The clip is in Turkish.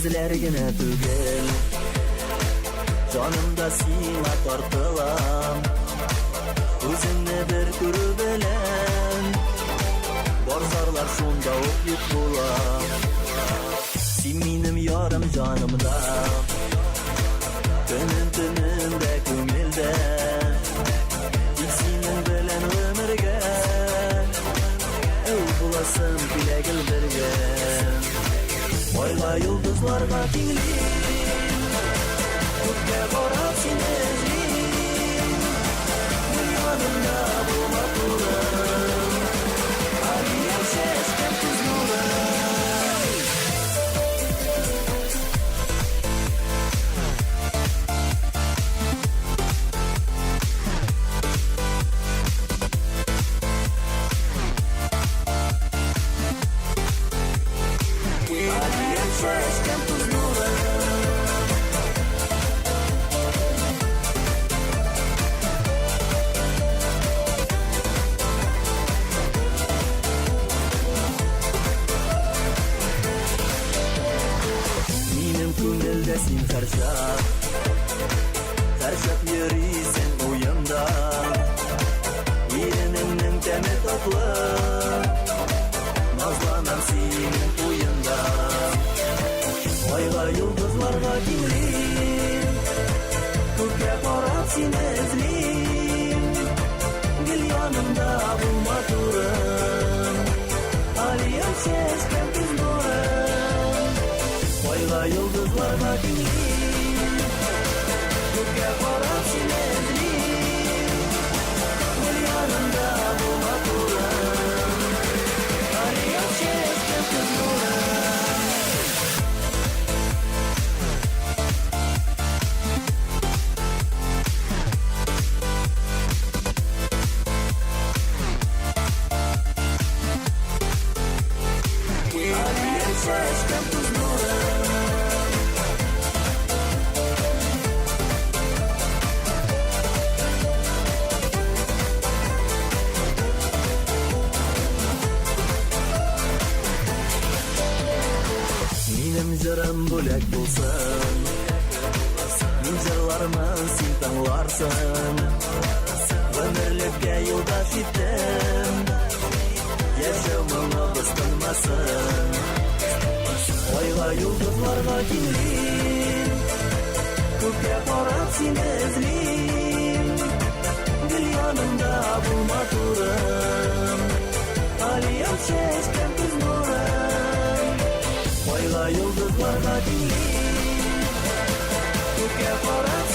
Sözlergine tügel Canımda sina tartılam Özünne bir kürü bilen Barzarlar şunda okuyup bulam Sen minim yarım canımda Günün tününde kömilde İlk senin bilen ömürge Ey bulasın bilegil birge Ayla yıldızlarga tinglim Kökke qarab seni izleyim Yanımda bulma turım Aliyem şeşkem kız nurım Aliyem şeşkem kız nurım Sen Terşap yürüysen uyanda Yeğeninin temi tatlı Nazlanan senin uyanda Ayla yıldızlarga kimliyim Kökke qarab seni izleyim Gel yanımda bulma turım Aliyem şeşkem kız nurım Ayla yıldızlarga kimliyim Kökke qarab seni izleyim Gel yanımda bulma turım Aliyem şeşkem kız nurım Aliyem şeşkem kız nurım Benim jırım bölek bulsun Min jırlarımı sen tanglarsın Ömürlükке yoldaş ettim Yaşamını bıstırmasın Ayla yıldızlarga kimliyim Kökke qarab seni izleyim Gel yanımda bulma turım Aliyem şeşkem kız nurım Ayla yıldızlarga kimliyim Kökke qarab